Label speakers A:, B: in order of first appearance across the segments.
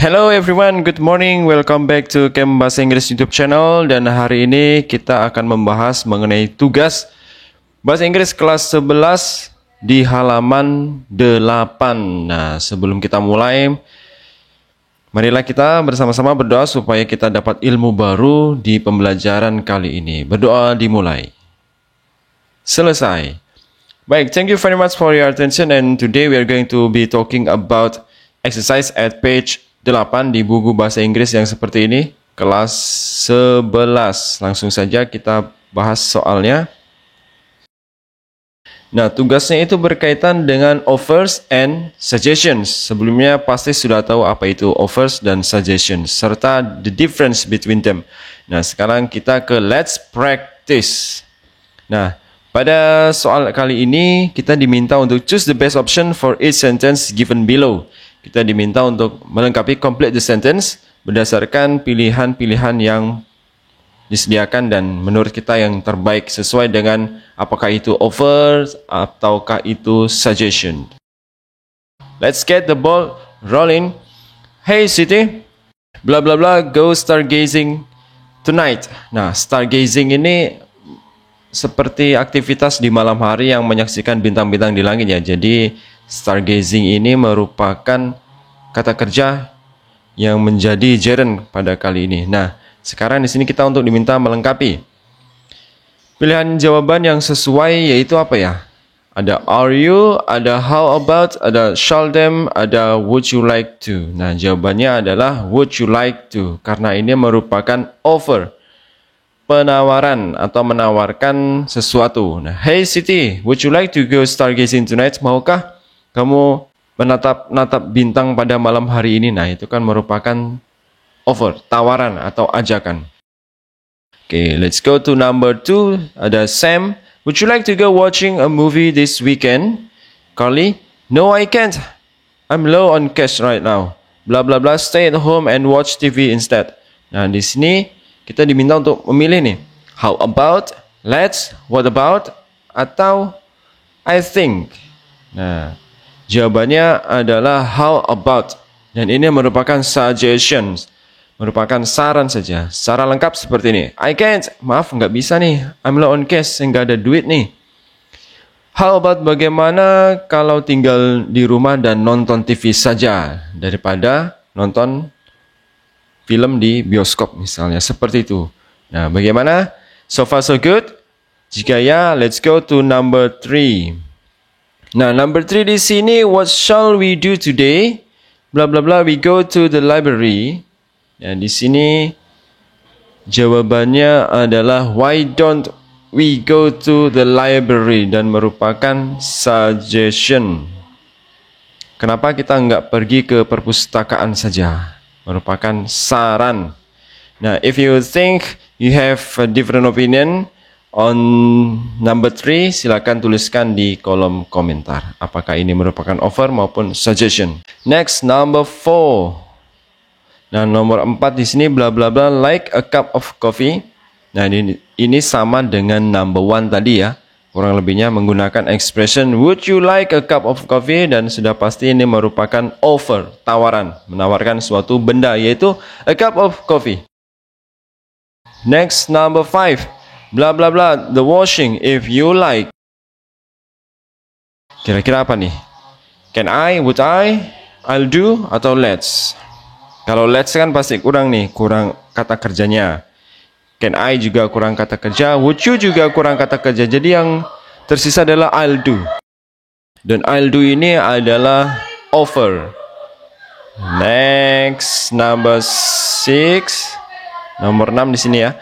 A: Hello everyone, good morning. Welcome back to Camp Bahasa Inggris YouTube channel. Dan hari ini kita akan membahas mengenai tugas Bahasa Inggris kelas 11 di halaman 8. Nah, sebelum kita mulai, marilah kita bersama-sama berdoa supaya kita dapat ilmu baru di pembelajaran kali ini. Berdoa dimulai. Selesai. Baik, thank you very much for your attention, and today we are going to be talking about exercise at page 8 di buku bahasa Inggris yang seperti ini, kelas 11. Langsung saja kita bahas soalnya. Nah, tugasnya itu berkaitan dengan offers and suggestions. Sebelumnya pasti sudah tahu apa itu offers dan suggestions, serta the difference between them. Nah, sekarang kita ke let's practice. Nah, pada soal kali ini kita diminta untuk choose the best option for each sentence given below. Kita diminta untuk melengkapi complete the sentence berdasarkan pilihan-pilihan yang disediakan dan menurut kita yang terbaik sesuai dengan apakah itu offer ataukah itu suggestion. Let's get the ball rolling. Hey Siti, bla bla bla, go stargazing tonight. Nah, stargazing ini seperti aktivitas di malam hari yang menyaksikan bintang-bintang di langit ya. Jadi stargazing ini merupakan kata kerja yang menjadi gerund pada kali ini. Nah, sekarang di sini kita untuk diminta melengkapi pilihan jawaban yang sesuai, yaitu apa ya? Ada are you, ada how about, ada shall them, ada would you like to. Nah, jawabannya adalah would you like to, karena ini merupakan offer, penawaran atau menawarkan sesuatu. Nah, hey Siti, would you like to go stargazing tonight? Maukah kamu menatap bintang pada malam hari ini? Nah, itu kan merupakan offer, tawaran atau ajakan. Okay, let's go to number 2. Ada Sam, would you like to go watching a movie this weekend? Carly, no I can't. I'm low on cash right now. Blah blah blah, stay at home and watch TV instead. Nah, di sini kita diminta untuk memilih nih. How about, let's, what about, atau I think. Nah, jawabannya adalah how about, dan ini merupakan suggestions, merupakan saran saja. Secara lengkap seperti ini. I can't, maaf nggak bisa nih, I'm low on cash, nggak ada duit nih. How about, bagaimana kalau tinggal di rumah dan nonton TV saja daripada nonton film di bioskop misalnya, seperti itu. Nah, bagaimana? So far so good? Jika ya, let's go to number 3. Nah, number 3 di sini, what shall we do today? Bla bla bla, we go to the library. Dan di sini jawabannya adalah why don't we go to the library, dan merupakan suggestion. Kenapa kita nggak pergi ke perpustakaan saja? Merupakan saran. Nah, if you think you have a different opinion on number 3, silakan tuliskan di kolom komentar. Apakah ini merupakan offer maupun suggestion. Next, number 4. Nah, nomor 4 di sini bla bla bla, like a cup of coffee. Nah, ini sama dengan number 1 tadi ya. Kurang lebihnya menggunakan expression would you like a cup of coffee, dan sudah pasti ini merupakan offer, tawaran, menawarkan suatu benda, yaitu a cup of coffee. Next, number 5. Bla bla bla, the washing if you like. Kira-kira apa nih? Can I, would I, I'll do, atau let's? Kalau let's kan pasti kurang nih, kurang kata kerjanya. Can I juga kurang kata kerja, would you juga kurang kata kerja. Jadi yang tersisa adalah I'll do. Dan I'll do ini adalah offer. Next, number 6. Nomor 6 di sini ya.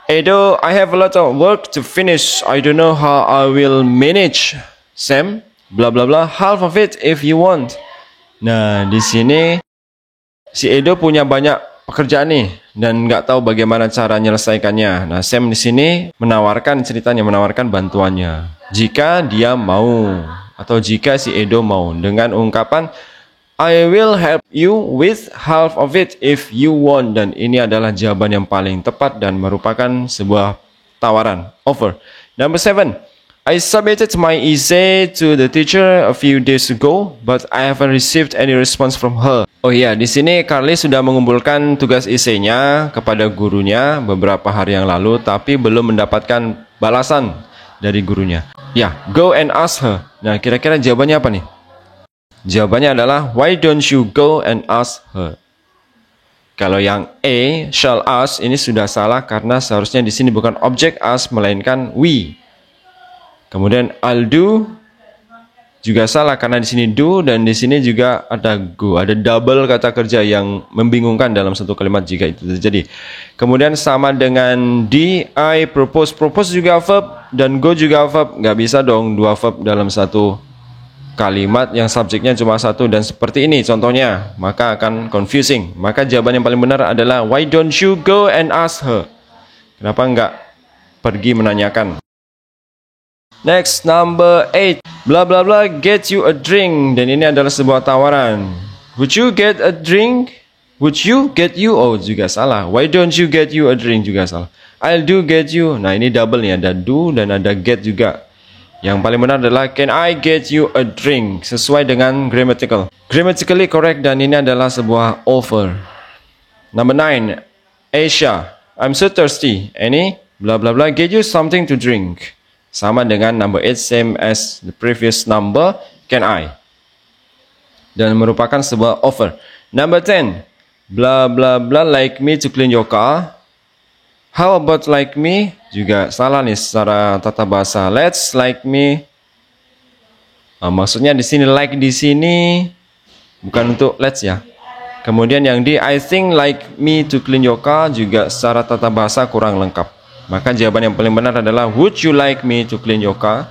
A: Edo, I have a lot of work to finish. I don't know how I will manage. Sam, bla bla bla, half of it if you want. Nah, di sini si Edo punya banyak pekerjaan nih dan nggak tahu bagaimana cara menyelesaikannya. Nah, Sam di sini menawarkan ceritanya, menawarkan bantuannya jika dia mau atau jika si Edo mau, dengan ungkapan I will help you with half of it if you want. Dan ini adalah jawaban yang paling tepat dan merupakan sebuah tawaran, offer. Number 7. I submitted my essay to the teacher a few days ago, but I haven't received any response from her. Oh iya, di sini Carly sudah mengumpulkan tugas essay-nya kepada gurunya beberapa hari yang lalu, tapi belum mendapatkan balasan dari gurunya. Ya, go and ask her. Nah, kira-kira jawabannya apa nih? Jawabannya adalah, why don't you go and ask her? Kalau yang A, shall ask, ini sudah salah karena seharusnya di sini bukan objek ask, melainkan we. Kemudian I'll do juga salah karena di sini do dan di sini juga ada go. Ada double kata kerja yang membingungkan dalam satu kalimat jika itu terjadi. Kemudian sama dengan D, I propose. Propose juga verb dan go juga verb. Nggak bisa dong dua verb dalam satu kalimat yang subjeknya cuma satu dan seperti ini contohnya. Maka akan confusing. Maka jawaban yang paling benar adalah why don't you go and ask her? Kenapa nggak pergi menanyakan? Next, number 8. Blah blah blah get you a drink. Dan ini adalah sebuah tawaran. Would you get a drink? Would you get you? Oh, juga salah. Why don't you get you a drink? Juga salah. I'll do get you. Nah, ini double nih. Ada do dan ada get juga. Yang paling benar adalah can I get you a drink? Sesuai dengan grammatical. Grammatically correct dan ini adalah sebuah offer. Number 9. Asia. I'm so thirsty. Any? Blah blah blah get you something to drink. Sama dengan number 8, same as the previous number, can I? Dan merupakan sebuah offer. Number 10, blah blah blah like me to clean your car. How about like me? Juga salah nih secara tata bahasa. Let's like me. Maksudnya di sini like di sini bukan untuk let's ya. Kemudian yang di I think like me to clean your car juga secara tata bahasa kurang lengkap. Maka jawaban yang paling benar adalah would you like me to clean your car?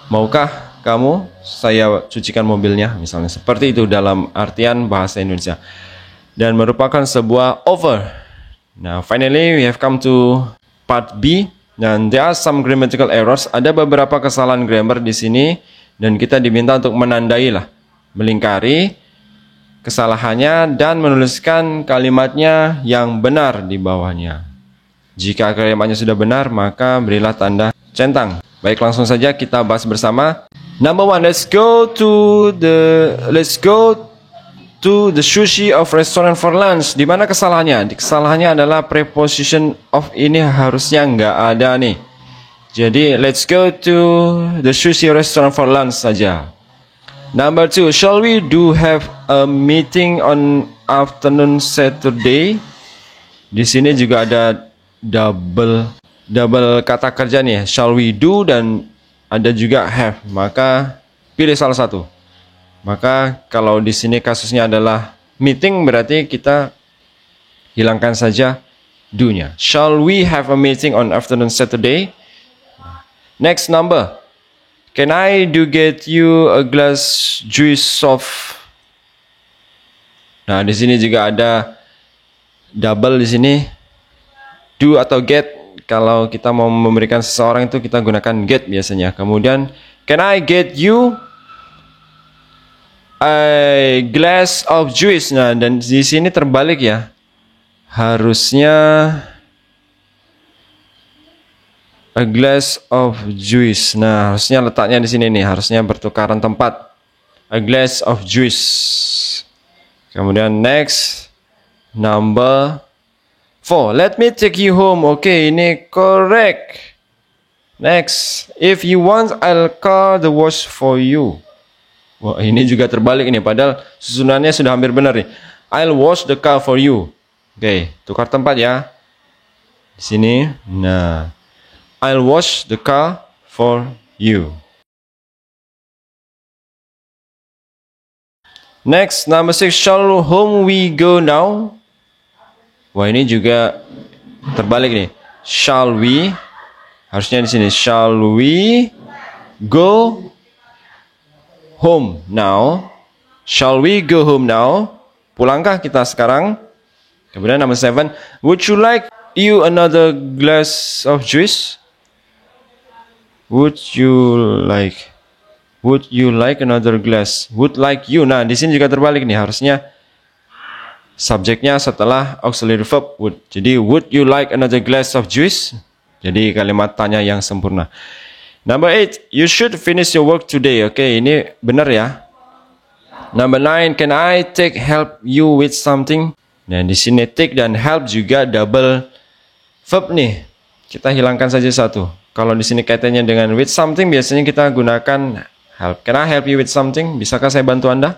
A: Maukah kamu saya cucikan mobilnya? Misalnya seperti itu dalam artian bahasa Indonesia. Dan merupakan sebuah offer. Now finally we have come to part B. Dan there are some grammatical errors. Ada beberapa kesalahan grammar di sini dan kita diminta untuk menandai lah, melingkari kesalahannya dan menuliskan kalimatnya yang benar di bawahnya. Jika kalimatnya sudah benar, maka berilah tanda centang. Baik, langsung saja kita bahas bersama. Number 1, let's go to the sushi of restaurant for lunch. Di mana kesalahannya? Kesalahannya adalah preposition of ini harusnya nggak ada nih. Jadi let's go to the sushi restaurant for lunch saja. Number 2, shall we have a meeting on afternoon Saturday? Di sini juga ada double kata kerja nih, shall we do dan ada juga have. Maka pilih salah satu. Maka kalau di sini kasusnya adalah meeting berarti kita hilangkan saja do-nya. Shall we have a meeting on afternoon Saturday? Next number. Can I get you a glass juice of? Nah, di sini juga ada double di sini. Do atau get, kalau kita mau memberikan seseorang itu kita gunakan get biasanya. Kemudian can I get you a glass of juice? Nah, dan di sini terbalik ya. Harusnya a glass of juice. Nah, harusnya letaknya di sini nih, harusnya bertukaran tempat. A glass of juice. Kemudian next number 4. Let me take you home. Oke, ini correct. Next. If you want, I'll car the wash for you. Wah, ini juga terbalik nih. Padahal susunannya sudah hampir benar nih. I'll wash the car for you. Oke, tukar tempat ya. Di sini. Nah. I'll wash the car for you. Next, number 6. Shall home we go now? Wah, ini juga terbalik nih. Shall we? Harusnya di sini. Shall we go home now? Shall we go home now? Pulangkah kita sekarang? Kemudian number 7. Would you like another glass of juice? Would you like another glass? Would like you. Nah, di sini juga terbalik nih. Harusnya subjeknya setelah auxiliary verb would. Jadi would you like another glass of juice? Jadi kalimat tanya yang sempurna. Number 8, you should finish your work today. Oke, ini benar ya. Number 9, can I take help you with something? Nah, di sini take dan help juga double verb nih. Kita hilangkan saja satu. Kalau di sini kaitannya dengan with something, biasanya kita gunakan help. Can I help you with something? Bisakah saya bantu Anda?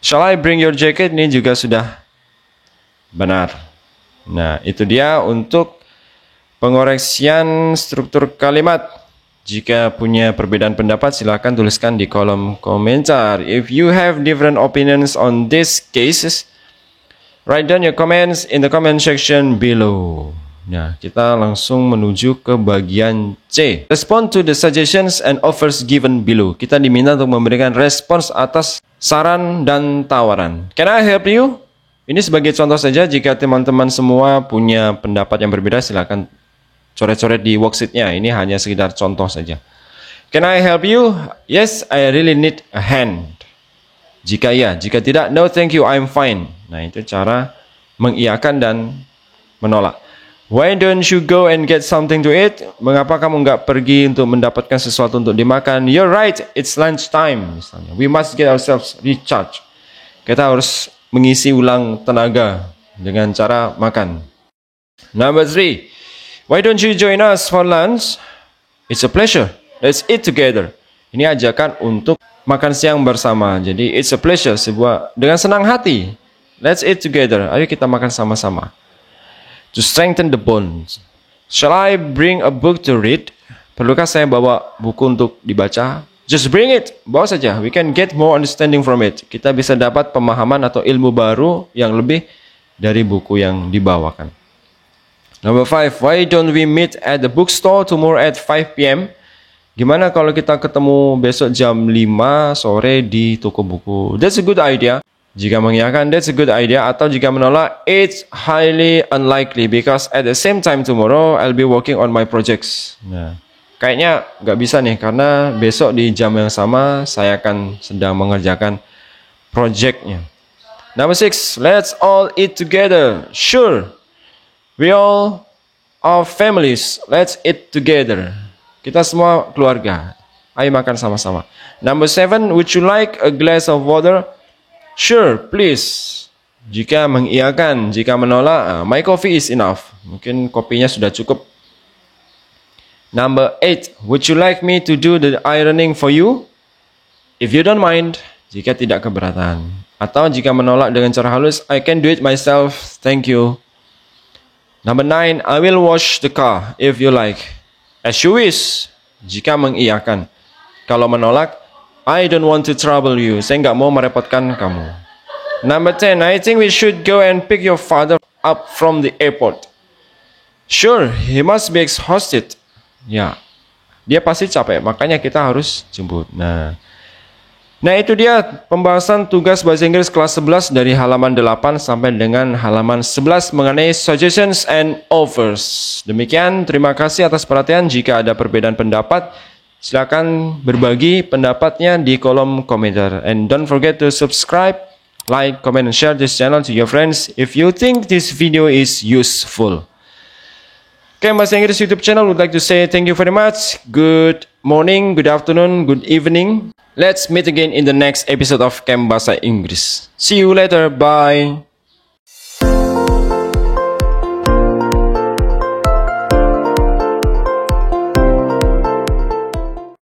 A: Shall I bring your jacket? Ini juga sudah benar. Nah, itu dia untuk pengoreksian struktur kalimat. Jika punya perbedaan pendapat, silakan tuliskan di kolom komentar. If you have different opinions on these cases, write down your comments in the comment section below. Nah, kita langsung menuju ke bagian C. Respond to the suggestions and offers given below. Kita diminta untuk memberikan respons atas saran dan tawaran. Can I help you? Ini sebagai contoh saja. Jika teman-teman semua punya pendapat yang berbeda, silakan coret-coret di worksheet-nya. Ini hanya sekedar contoh saja. Can I help you? Yes, I really need a hand. Jika ya, jika tidak, no thank you, I'm fine. Nah, itu cara mengiyakan dan menolak. Why don't you go and get something to eat? Mengapa kamu nggak pergi untuk mendapatkan sesuatu untuk dimakan? You're right, it's lunch time. Misalnya, we must get ourselves recharged. Kita harus mengisi ulang tenaga dengan cara makan. Number 3. Why don't you join us for lunch? It's a pleasure. Let's eat together. Ini ajakan untuk makan siang bersama. Jadi it's a pleasure, sebuah dengan senang hati. Let's eat together. Ayo kita makan sama-sama. To strengthen the bonds. Shall I bring a book to read? Perlukah saya bawa buku untuk dibaca? Just bring it. Bawa saja. We can get more understanding from it. Kita bisa dapat pemahaman atau ilmu baru yang lebih dari buku yang dibawakan. Number 5, why don't we meet at the bookstore tomorrow at 5 p.m.? Gimana kalau kita ketemu besok jam 5 sore di toko buku? That's a good idea. Jika mengiyakan, that's a good idea. Atau jika menolak, it's highly unlikely because at the same time tomorrow I'll be working on my projects. Nah, kayaknya nggak bisa nih karena besok di jam yang sama saya akan sedang mengerjakan projectnya. Number 6, let's all eat together. Sure. We all are families. Let's eat together. Kita semua keluarga. Ayo makan sama-sama. Number 7, would you like a glass of water? Sure, please. Jika mengiyakan, jika menolak, my coffee is enough. Mungkin kopinya sudah cukup. Number 8, would you like me to do the ironing for you? If you don't mind, jika tidak keberatan. Atau jika menolak dengan cara halus, I can do it myself, thank you. Number 9, I will wash the car if you like. As you wish. Jika mengiyakan. Kalau menolak, I don't want to trouble you. Saya nggak mau merepotkan kamu. Number 10, I think we should go and pick your father up from the airport. Sure, he must be exhausted. Ya, dia pasti capek, makanya kita harus jemput. Nah itu dia pembahasan tugas bahasa Inggris kelas 11 dari halaman 8 sampai dengan halaman 11 mengenai suggestions and offers. Demikian, terima kasih atas perhatian. Jika ada perbedaan pendapat, silakan berbagi pendapatnya di kolom komentar. And don't forget to subscribe, like, comment, and share this channel to your friends if you think this video is useful. Okay, Bahasa Inggris YouTube channel would like to say thank you very much. Good morning, good afternoon, good evening. Let's meet again in the next episode of Camp Bahasa Inggris. See you later. Bye.